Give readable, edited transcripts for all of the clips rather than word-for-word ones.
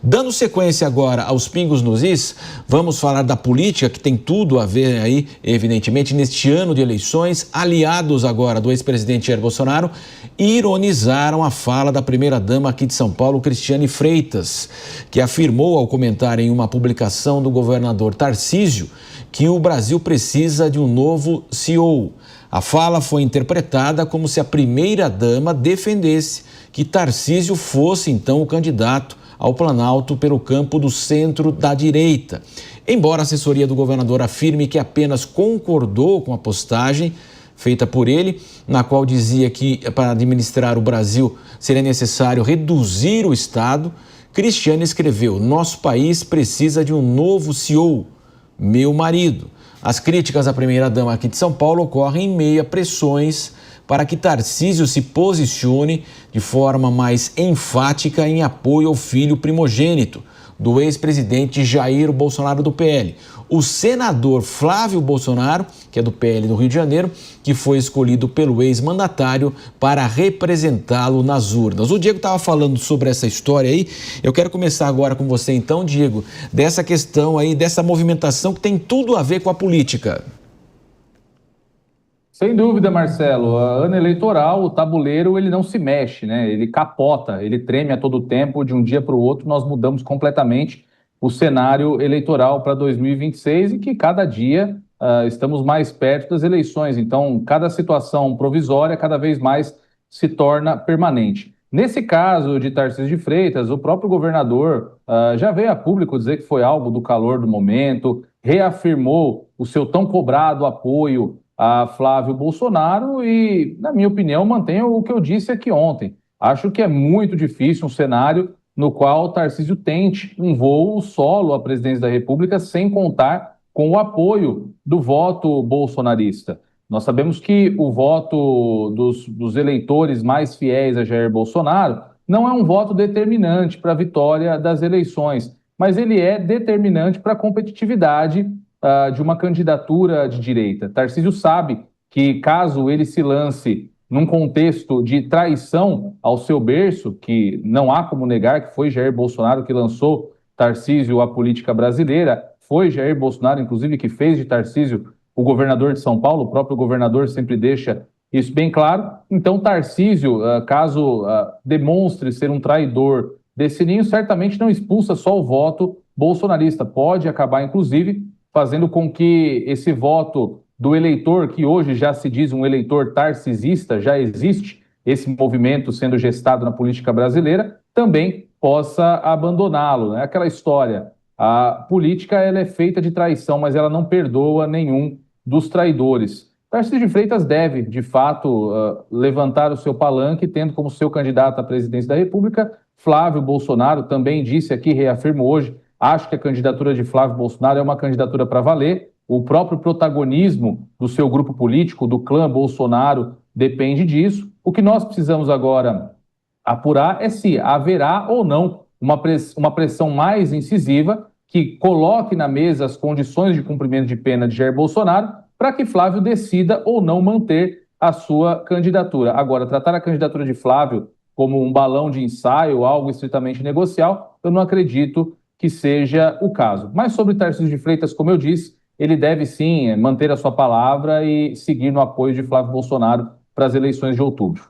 Dando sequência agora aos pingos nos is, vamos falar da política, que tem tudo a ver aí, evidentemente, neste ano de eleições. Aliados agora do ex-presidente Jair Bolsonaro ironizaram a fala da primeira-dama aqui de São Paulo, Cristiane Freitas, que afirmou ao comentar em uma publicação do governador Tarcísio que o Brasil precisa de um novo CEO. A fala foi interpretada como se a primeira-dama defendesse que Tarcísio fosse, então, o candidato ao Planalto pelo campo do centro da direita. Embora a assessoria do governador afirme que apenas concordou com a postagem feita por ele, na qual dizia que para administrar o Brasil seria necessário reduzir o Estado, Cristiane escreveu: "Nosso país precisa de um novo CEO, meu marido." As críticas à primeira-dama aqui de São Paulo ocorrem em meio a pressões para que Tarcísio se posicione de forma mais enfática em apoio ao filho primogênito do ex-presidente Jair Bolsonaro do PL. O senador Flávio Bolsonaro, que é do PL do Rio de Janeiro, que foi escolhido pelo ex-mandatário para representá-lo nas urnas. O Diego estava falando sobre essa história aí. Eu quero começar agora com você então, Diego, dessa questão aí, dessa movimentação que tem tudo a ver com a política. Sem dúvida, Marcelo. Ano eleitoral, o tabuleiro ele não se mexe, né? Ele capota, ele treme a todo tempo. De um dia para o outro, nós mudamos completamente o cenário eleitoral para 2026 e que cada dia estamos mais perto das eleições. Então, cada situação provisória cada vez mais se torna permanente. Nesse caso de Tarcísio de Freitas, o próprio governador já veio a público dizer que foi algo do calor do momento, reafirmou o seu tão cobrado apoio a Flávio Bolsonaro e, na minha opinião, mantenho o que eu disse aqui ontem. Acho que é muito difícil um cenário no qual Tarcísio tente um voo solo à presidência da República sem contar com o apoio do voto bolsonarista. Nós sabemos que o voto dos eleitores mais fiéis a Jair Bolsonaro não é um voto determinante para a vitória das eleições, mas ele é determinante para a competitividade de uma candidatura de direita. Tarcísio sabe que, caso ele se lance num contexto de traição ao seu berço, que não há como negar que foi Jair Bolsonaro que lançou Tarcísio à política brasileira, foi Jair Bolsonaro, inclusive, que fez de Tarcísio o governador de São Paulo, o próprio governador sempre deixa isso bem claro. Então, Tarcísio, caso demonstre ser um traidor desse ninho, certamente não expulsa só o voto bolsonarista, pode acabar, inclusive, fazendo com que esse voto do eleitor, que hoje já se diz um eleitor tarcisista, já existe esse movimento sendo gestado na política brasileira, também possa abandoná-lo. É aquela história, a política ela é feita de traição, mas ela não perdoa nenhum dos traidores. Tarcísio de Freitas deve, de fato, levantar o seu palanque, tendo como seu candidato à presidência da República Flávio Bolsonaro. Também disse aqui, reafirmo hoje, acho que a candidatura de Flávio Bolsonaro é uma candidatura para valer. O próprio protagonismo do seu grupo político, do clã Bolsonaro, depende disso. O que nós precisamos agora apurar é se haverá ou não uma pressão mais incisiva que coloque na mesa as condições de cumprimento de pena de Jair Bolsonaro para que Flávio decida ou não manter a sua candidatura. Agora, tratar a candidatura de Flávio como um balão de ensaio, algo estritamente negocial, eu não acredito que seja o caso. Mas sobre Tarcísio de Freitas, como eu disse, ele deve sim manter a sua palavra e seguir no apoio de Flávio Bolsonaro para as eleições de outubro.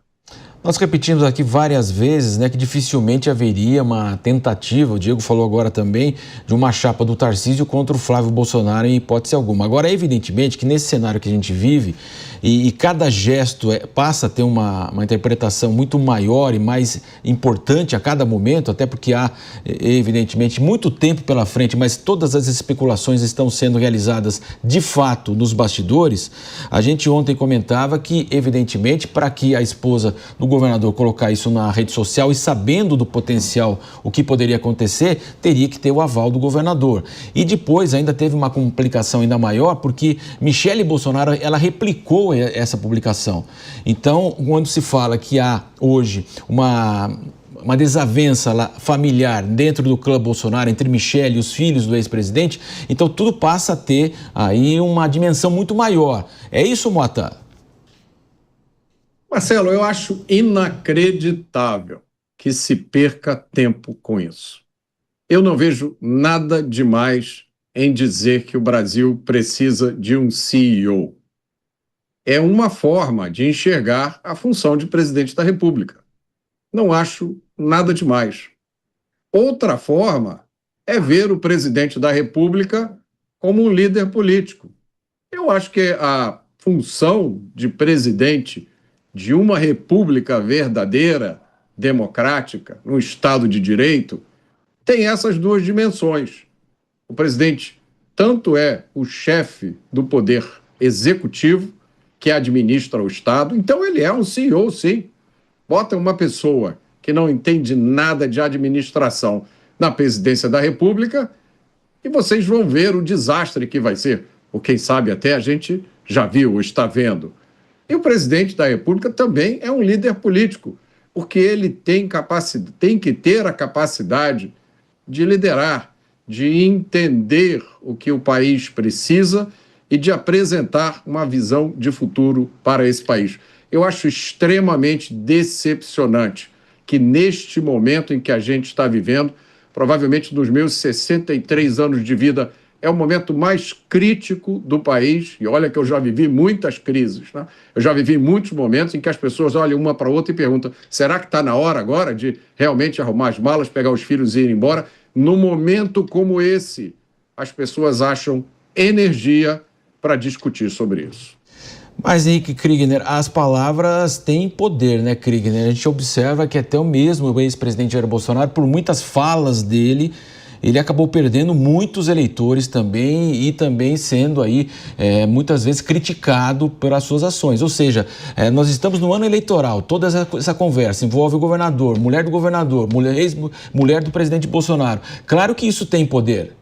Nós repetimos aqui várias vezes, né, que dificilmente haveria uma tentativa, o Diego falou agora também, de uma chapa do Tarcísio contra o Flávio Bolsonaro em hipótese alguma. Agora, evidentemente que nesse cenário que a gente vive, e cada gesto passa a ter uma interpretação muito maior e mais importante a cada momento, até porque há, evidentemente, muito tempo pela frente, mas todas as especulações estão sendo realizadas de fato nos bastidores. A gente ontem comentava que, evidentemente, para que a esposa do governador colocar isso na rede social e sabendo do potencial, o que poderia acontecer, teria que ter o aval do governador. E depois ainda teve uma complicação ainda maior, porque Michele Bolsonaro, ela replicou essa publicação. Então, quando se fala que há hoje uma desavença familiar dentro do clã Bolsonaro, entre Michele e os filhos do ex-presidente, então tudo passa a ter aí uma dimensão muito maior. É isso, Mota? Marcelo, eu acho inacreditável que se perca tempo com isso. Eu não vejo nada demais em dizer que o Brasil precisa de um CEO. É uma forma de enxergar a função de presidente da República. Não acho nada demais. Outra forma é ver o presidente da República como um líder político. Eu acho que a função de presidente de uma república verdadeira, democrática, num Estado de Direito, tem essas duas dimensões. O presidente tanto é o chefe do poder executivo, que administra o Estado, então ele é um CEO, sim. Bota uma pessoa que não entende nada de administração na presidência da República e vocês vão ver o desastre que vai ser. Ou quem sabe até a gente já viu ou está vendo. E o presidente da República também é um líder político, porque ele tem que ter a capacidade de liderar, de entender o que o país precisa e de apresentar uma visão de futuro para esse país. Eu acho extremamente decepcionante que neste momento em que a gente está vivendo, provavelmente nos meus 63 anos de vida, é o momento mais crítico do país, e olha que eu já vivi muitas crises, né? Eu já vivi muitos momentos em que as pessoas olham uma para a outra e perguntam, será que está na hora agora de realmente arrumar as malas, pegar os filhos e ir embora? No momento como esse, as pessoas acham energia para discutir sobre isso. Mas, Henrique Kriegner, as palavras têm poder, né, Kriegner? A gente observa que até o mesmo ex-presidente Jair Bolsonaro, por muitas falas dele, ele acabou perdendo muitos eleitores também e também sendo aí muitas vezes criticado pelas suas ações. Ou seja, nós estamos no ano eleitoral, toda essa conversa envolve o governador, mulher do governador, mulher do presidente Bolsonaro. Claro que isso tem poder.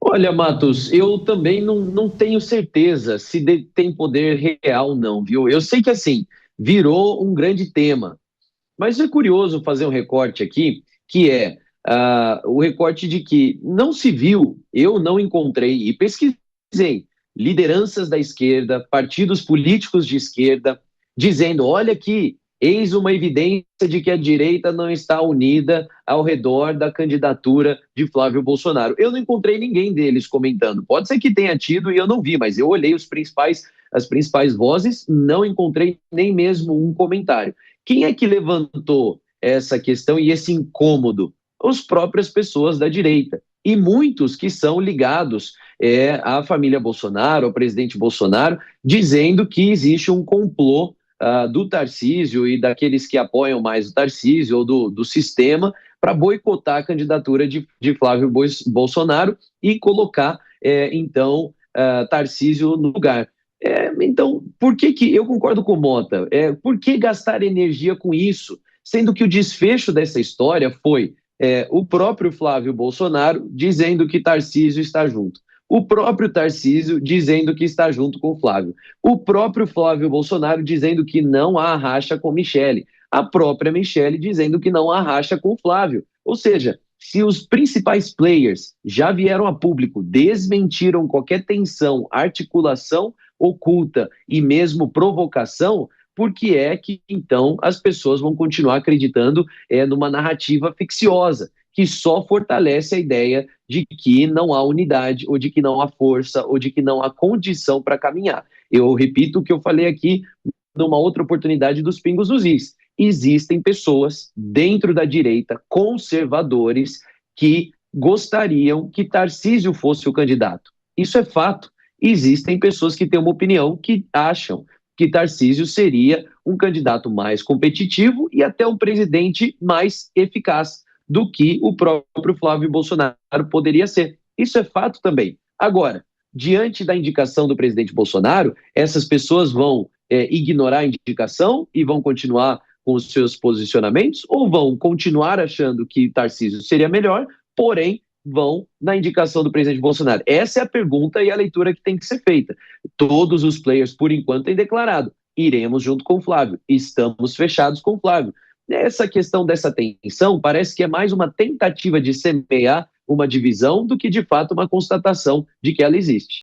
Olha, Matos, eu também não tenho certeza se tem poder real ou não, viu? Eu sei que, assim, virou um grande tema, mas é curioso fazer um recorte aqui, que é o recorte de que não se viu, eu não encontrei, e pesquisei, lideranças da esquerda, partidos políticos de esquerda, dizendo, olha aqui, eis uma evidência de que a direita não está unida ao redor da candidatura de Flávio Bolsonaro. Eu não encontrei ninguém deles comentando. Pode ser que tenha tido e eu não vi, mas eu olhei as principais vozes, não encontrei nem mesmo um comentário. Quem é que levantou essa questão e esse incômodo? As próprias pessoas da direita. E muitos que são ligados à família Bolsonaro, ao presidente Bolsonaro, dizendo que existe um complô do Tarcísio e daqueles que apoiam mais o Tarcísio ou do sistema para boicotar a candidatura de Flávio Bolsonaro e colocar, Tarcísio no lugar. Então, por que eu concordo com o Mota? Por que gastar energia com isso? Sendo que o desfecho dessa história foi o próprio Flávio Bolsonaro dizendo que Tarcísio está junto. O próprio Tarcísio dizendo que está junto com o Flávio. O próprio Flávio Bolsonaro dizendo que não há racha com Michele. A própria Michele dizendo que não há racha com o Flávio. Ou seja, se os principais players já vieram a público, desmentiram qualquer tensão, articulação oculta e mesmo provocação, por que é que, então, as pessoas vão continuar acreditando numa narrativa ficciosa, que só fortalece a ideia de que não há unidade, ou de que não há força, ou de que não há condição para caminhar. Eu repito o que eu falei aqui numa outra oportunidade dos Pingos nos Is. Existem pessoas dentro da direita, conservadores, que gostariam que Tarcísio fosse o candidato. Isso é fato. Existem pessoas que têm uma opinião que acham que Tarcísio seria um candidato mais competitivo e até um presidente mais eficaz do que o próprio Flávio Bolsonaro poderia ser. Isso é fato também. Agora, diante da indicação do presidente Bolsonaro, essas pessoas vão ignorar a indicação e vão continuar com os seus posicionamentos ou vão continuar achando que Tarcísio seria melhor, porém vão na indicação do presidente Bolsonaro? Essa é a pergunta e a leitura que tem que ser feita. Todos os players, por enquanto, têm declarado, iremos junto com o Flávio, estamos fechados com o Flávio. Essa questão dessa tensão parece que é mais uma tentativa de semear uma divisão do que, de fato, uma constatação de que ela existe.